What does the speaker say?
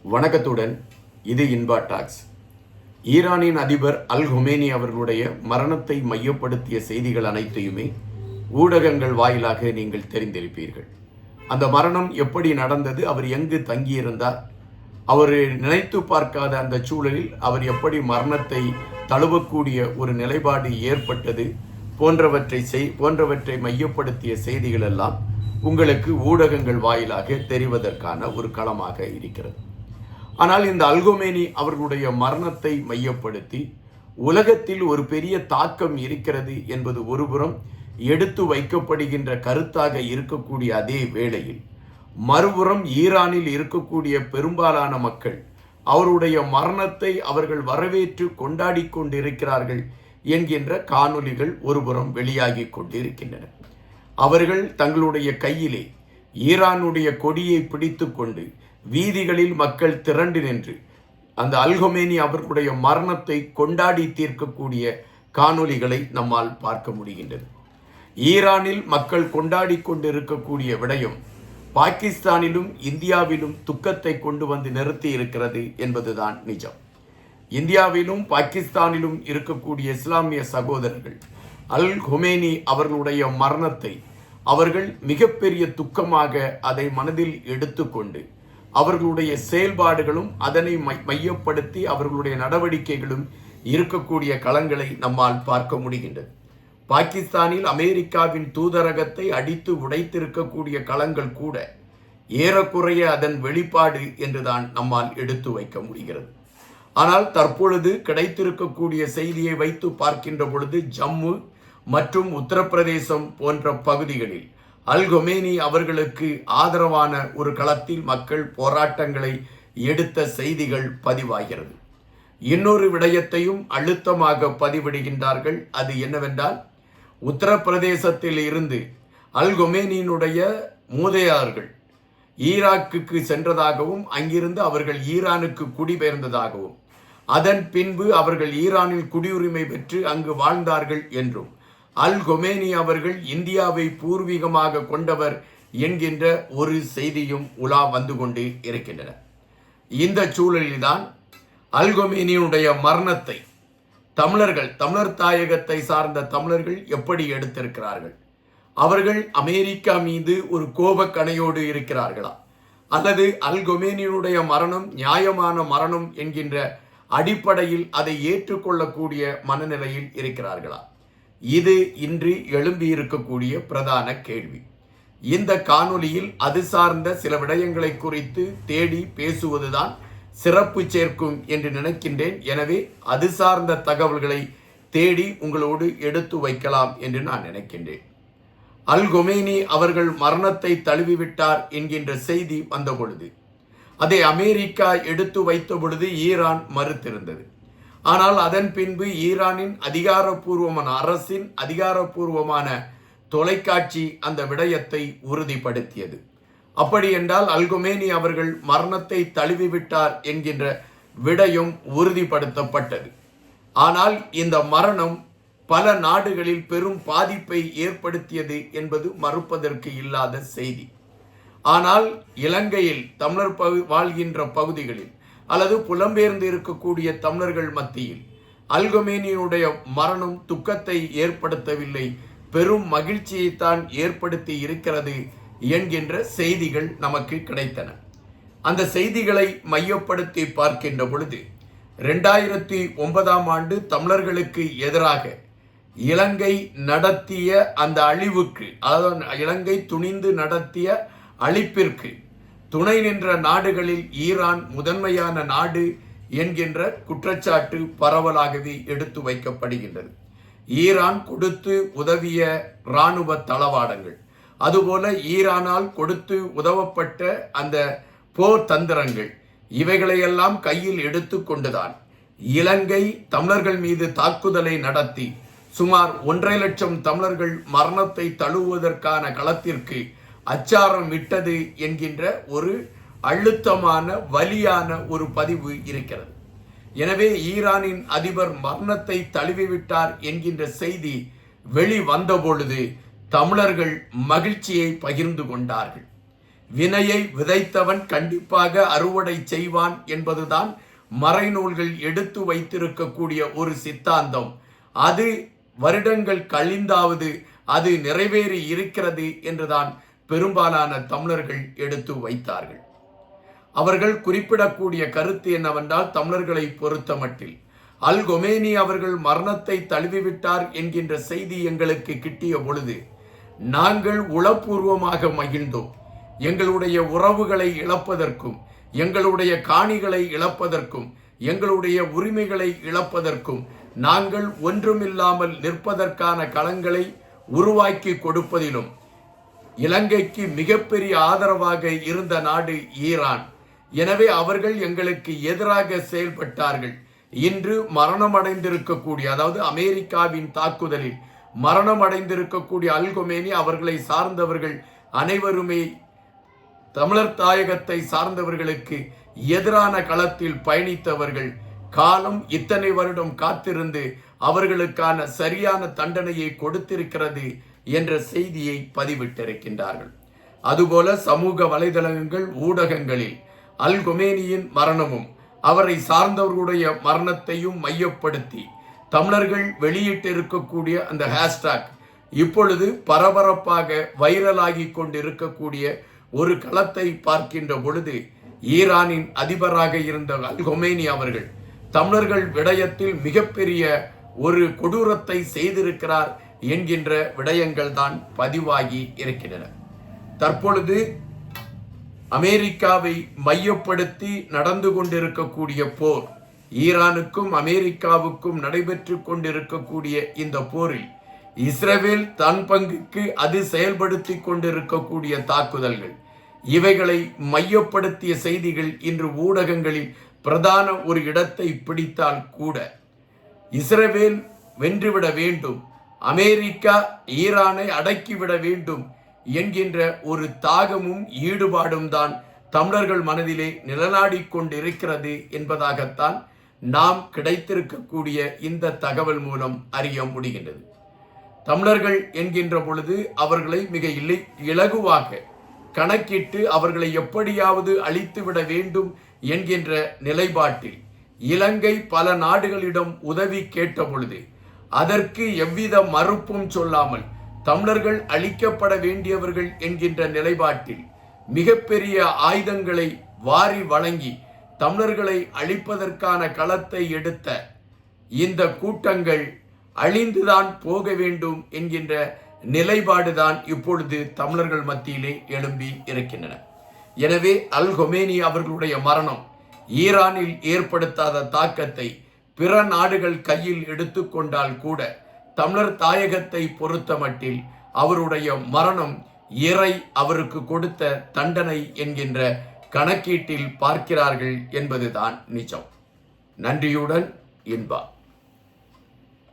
வணக்கத்துடன் இது இன்பா டாக்ஸ். ஈரானின் அதிபர் அல் ஹொமேனி அவர்களுடைய மரணத்தை மையப்படுத்திய செய்திகள் அனைத்தையுமே ஊடகங்கள் வாயிலாக நீங்கள் தெரிந்திருப்பீர்கள். அந்த மரணம் எப்படி நடந்தது, அவர் எங்கு தங்கியிருந்தார், அவர் நினைத்து பார்க்காத அந்த சூழலில் அவர் எப்படி மரணத்தை தழுவக்கூடிய ஒரு நிலைப்பாடு ஏற்பட்டது போன்றவற்றை மையப்படுத்திய செய்திகள் எல்லாம் உங்களுக்கு ஊடகங்கள் வாயிலாக தெரிவதற்கான ஒரு களமாக இருக்கிறது. ஆனால் இந்த அல் ஹொமேனி அவர்களுடைய மரணத்தை மையப்படுத்தி உலகத்தில் ஒரு பெரிய தாக்கம் இருக்கிறது என்பது ஒருபுறம் எடுத்து வைக்கப்படுகின்ற கருத்தாக இருக்கக்கூடிய அதே வேளையில், மறுபுறம் ஈரானில் இருக்கக்கூடிய பெரும்பாலான மக்கள் அவருடைய மரணத்தை அவர்கள் வரவேற்று கொண்டாடி கொண்டிருக்கிறார்கள் என்கின்ற காணொலிகள் ஒருபுறம் வெளியாகி கொண்டிருக்கின்றன. அவர்கள் தங்களுடைய கையிலே ஈரானுடைய கொடியை பிடித்து கொண்டு வீதிகளில் மக்கள் திரண்டு நின்று அந்த அல் ஹொமேனி அவர்களுடைய மரணத்தை கொண்டாடி தீர்க்கக்கூடிய காணொலிகளை நம்மால் பார்க்க முடிகின்றது. ஈரானில் மக்கள் கொண்டாடி கொண்டிருக்கக்கூடிய விடயம் பாகிஸ்தானிலும் இந்தியாவிலும் துக்கத்தை கொண்டு வந்து நிறுத்தி இருக்கிறது என்பதுதான் நிஜம். இந்தியாவிலும் பாகிஸ்தானிலும் இருக்கக்கூடிய இஸ்லாமிய சகோதரர்கள் அல் ஹொமேனி அவர்களுடைய மரணத்தை அவர்கள் மிகப்பெரிய துக்கமாக அதை மனதில் எடுத்துக்கொண்டு அவர்களுடைய செயல்பாடுகளும் அதனை மையப்படுத்தி அவர்களுடைய நடவடிக்கைகளும் இருக்கக்கூடிய களங்களை நம்மால் பார்க்க முடிகின்றது. பாகிஸ்தானில் அமெரிக்காவின் தூதரகத்தை அடித்து உடைத்திருக்கக்கூடிய களங்கள் கூட ஏறக்குறைய அதன் வெளிப்பாடு என்றுதான் நம்மால் எடுத்து வைக்க முடிகிறது. ஆனால் தற்பொழுது கிடைத்திருக்கக்கூடிய செய்தியை வைத்து பார்க்கின்ற பொழுது ஜம்மு மற்றும் உத்தரப்பிரதேசம் போன்ற பகுதிகளில் அல் ஹொமேனி அவர்களுக்கு ஆதரவான ஒரு களத்தில் மக்கள் போராட்டங்களை எடுத்த செய்திகள் பதிவாகிறது. இன்னொரு விடயத்தையும் அழுத்தமாக பதிவிடுகின்றார்கள். அது என்னவென்றால், உத்தரப்பிரதேசத்தில் இருந்து அல் ஹொமேனியினுடைய மூதையார்கள் ஈராக்குக்கு சென்றதாகவும் அங்கிருந்து அவர்கள் ஈரானுக்கு குடிபெயர்ந்ததாகவும் அதன் பின்பு அவர்கள் ஈரானில் குடியுரிமை பெற்று அங்கு வாழ்ந்தார்கள் என்றும் அல் ஹொமேனி அவர்கள் இந்தியாவை பூர்வீகமாக கொண்டவர் என்கின்ற ஒரு செய்தியும் உலா வந்து கொண்டு இருக்கின்றன. இந்த சூழலில்தான் அல் ஹொமேனியினுடைய மரணத்தை தமிழர் தாயகத்தை சார்ந்த தமிழர்கள் எப்படி எடுத்திருக்கிறார்கள்? அவர்கள் அமெரிக்கா மீது ஒரு கோபக்கணையோடு இருக்கிறார்களா, அல்லது அல் ஹொமேனியினுடைய மரணம் நியாயமான மரணம் என்கின்ற அடிப்படையில் அதை ஏற்றுக்கொள்ளக்கூடிய மனநிலையில் இருக்கிறார்களா? இது இன்று எழும்பி இருக்கக்கூடிய பிரதான கேள்வி. இந்த காணொலியில் அது சார்ந்த சில விடயங்களை குறித்து தேடி பேசுவதுதான் சிறப்பு சேர்க்கும் என்று நினைக்கின்றேன். எனவே அது சார்ந்த தகவல்களை தேடி உங்களோடு எடுத்து வைக்கலாம் என்று நான் நினைக்கின்றேன். அல் ஹொமேனி அவர்கள் மரணத்தை தழுவிவிட்டார் என்கின்ற செய்தி வந்த பொழுது அதை அமெரிக்கா எடுத்து வைத்த பொழுது ஈரான் மறுத்திருந்தது. ஆனால் அதன் பின்பு ஈரானின் அதிகாரப்பூர்வமான அரசின் அதிகாரப்பூர்வமான தொலைக்காட்சி அந்த விடயத்தை உறுதிப்படுத்தியது. அப்படி என்றால் அல் ஹொமேனி அவர்கள் மரணத்தை தழுவிவிட்டார் என்கின்ற விடயம் உறுதிப்படுத்தப்பட்டது. ஆனால் இந்த மரணம் பல நாடுகளில் பெரும் பாதிப்பை ஏற்படுத்தியது என்பது மறுப்பதற்கு இல்லாத செய்தி. ஆனால் இலங்கையில் தமிழர் வாழ்கின்ற பகுதிகளில் அல்லது புலம்பெயர்ந்து இருக்கக்கூடிய தமிழர்கள் மத்தியில் அல் ஹொமேனியினுடைய மரணம் துக்கத்தை ஏற்படுத்தவில்லை, பெரும் மகிழ்ச்சியைத்தான் ஏற்படுத்தி இருக்கிறது என்கின்ற செய்திகள் நமக்கு கிடைத்தன. அந்த செய்திகளை மையப்படுத்தி பார்க்கின்ற பொழுது 2009 ஆண்டு தமிழர்களுக்கு எதிராக இலங்கை நடத்திய அந்த அழிவுக்கு, அதாவது இலங்கை துணிந்து நடத்திய அழிப்பிற்கு துணை நின்ற நாடுகளில் ஈரான் முதன்மையான நாடு என்கின்ற குற்றச்சாட்டு பரவலாகவே எடுத்து வைக்கப்படுகின்றது. ஈரான் கொடுத்து உதவிய இராணுவ தளவாடங்கள், அதுபோல ஈரானால் கொடுத்து உதவப்பட்ட அந்த போர் தந்திரங்கள், இவைகளையெல்லாம் கையில் எடுத்து கொண்டுதான் இலங்கை தமிழர்கள் மீது தாக்குதலை நடத்தி சுமார் 1.5 லட்சம் தமிழர்கள் மரணத்தை தழுவுவதற்கான களத்திற்கு அச்சாரம் விட்டது என்கின்ற ஒரு அழுத்தமான வலியான ஒரு பதிவு இருக்கிறது. எனவே ஈரானின் அதிபர் மரணத்தை தழுவிவிட்டார் என்கின்ற செய்தி வெளிவந்த பொழுது தமிழர்கள் மகிழ்ச்சியை பகிர்ந்து கொண்டார்கள். வினையை விதைத்தவன் கண்டிப்பாக அறுவடை செய்வான் என்பதுதான் மறைநூல்கள் எடுத்து வைத்திருக்கக்கூடிய ஒரு சித்தாந்தம். அது வருடங்கள் கழிந்தாவது அது நிறைவேறி இருக்கிறது என்றுதான் பெரும்பாலான தமிழர்கள் எடுத்து வைத்தார்கள். அவர்கள் குறிப்பிடக்கூடிய கருத்து என்னவென்றால், தமிழர்களை பொறுத்தமட்டில் அல் கொமேனி அவர்கள் மரணத்தை தழுவிவிட்டார் என்கின்ற செய்தி எங்களுக்கு கிட்டிய பொழுது நாங்கள் உளப்பூர்வமாக மகிழ்ந்தோம். எங்களுடைய உறவுகளை இழப்பதற்கும், எங்களுடைய காணிகளை இழப்பதற்கும், எங்களுடைய உரிமைகளை இழப்பதற்கும் நாங்கள் ஒன்றுமில்லாமல் நிற்பதற்கான களங்களை உருவாக்கி கொடுப்பதிலும் இலங்கைக்கு மிகப்பெரிய ஆதரவாக இருந்த நாடு ஈரான். எனவே அவர்கள் எங்களுக்கு எதிராக செயல்பட்டார்கள். இன்று மரணமடைந்திருக்கக்கூடிய, அதாவது அமெரிக்காவின் தாக்குதலில் மரணமடைந்திருக்கக்கூடிய அல் கொமேனி அவர்களை சார்ந்தவர்கள் அனைவருமே தமிழர் தாயகத்தை சார்ந்தவர்களுக்கு எதிரான களத்தில் பயணித்தவர்கள். காலம் இத்தனை வருடம் காத்திருந்து அவர்களுக்கான சரியான தண்டனையை கொடுத்திருக்கிறது என்ற செய்தியை பதிவிட்டிருக்கின்றார்கள். அதுபோல சமூக வலைதளங்கள், ஊடகங்களில் அல் கொமேனியின் மரணமும் அவரை சார்ந்தவர்களுடைய மரணத்தையும் மையப்படுத்தி தமிழர்கள் வெளியிட்டிருக்கக்கூடிய அந்த ஹேஷ்டாக் இப்பொழுது பரபரப்பாக வைரலாகி கொண்டிருக்கக்கூடிய ஒரு களத்தை பார்க்கின்ற பொழுது, ஈரானின் அதிபராக இருந்த அல் கொமேனி அவர்கள் தமிழர்கள் விடயத்தில் மிகப்பெரிய ஒரு கொடூரத்தை செய்திருக்கிறார் என்கின்ற விடயங்கள் தான் பதிவாகி இருக்கின்றன. தற்பொழுது அமெரிக்காவை மையப்படுத்தி நடந்து கொண்டிருக்கக்கூடிய போர், ஈரானுக்கும் அமெரிக்காவுக்கும் நடைபெற்று கொண்டிருக்கக்கூடிய இந்த போரில் இஸ்ரேல் தன் பங்குக்கு அது செயல்படுத்தி கொண்டிருக்கக்கூடிய தாக்குதல்கள், இவைகளை மையப்படுத்திய செய்திகள் இன்று ஊடகங்களில் பிரதான ஒரு இடத்தை பிடித்தால் கூட, இஸ்ரேல் வென்றுவிட வேண்டும், அமெரிக்கா ஈரானை அடக்கிவிட வேண்டும் என்கின்ற ஒரு தாகமும் ஈடுபாடும் தான் தமிழர்கள் மனதிலே நிலநாடிக் கொண்டிருக்கிறது என்பதாகத்தான் நாம் கிடைத்திருக்கக்கூடிய இந்த தகவல் மூலம் அறிய முடிகின்றது. தமிழர்கள் என்கின்ற பொழுது அவர்களை மிக இலகுவாக கணக்கிட்டு அவர்களை எப்படியாவது அழித்துவிட வேண்டும் என்கின்ற நிலைப்பாட்டில் இலங்கை பல நாடுகளிடம் உதவி கேட்ட பொழுது அதற்கு எவ்வித மறுப்பும் சொல்லாமல் தமிழர்கள் அழிக்கப்பட வேண்டியவர்கள் என்கின்ற நிலைப்பாட்டில் மிகப்பெரிய ஆயுதங்களை வாரி வழங்கி தமிழர்களை அழிப்பதற்கான களத்தை எடுத்த இந்த கூட்டங்கள் அழிந்துதான் போக வேண்டும் என்கின்ற நிலைப்பாடுதான் இப்பொழுது தமிழர்கள் மத்தியிலே எழும்பி இருக்கின்றன. எனவே அல் கொமேனி அவர்களுடைய மரணம் ஈரானில் ஏற்படுத்தாத தாக்கத்தை பிற நாடுகள் கையில் எடுத்துக்கொண்டால் கூட தமிழர் தாயகத்தை பொறுத்தமட்டில் அவருடைய மரணம் இறை அவருக்கு கொடுத்த தண்டனை என்கின்ற கணக்கீட்டில் பார்க்கிறார்கள் என்பதுதான் நிஜம். நன்றியுடன் இன்பா.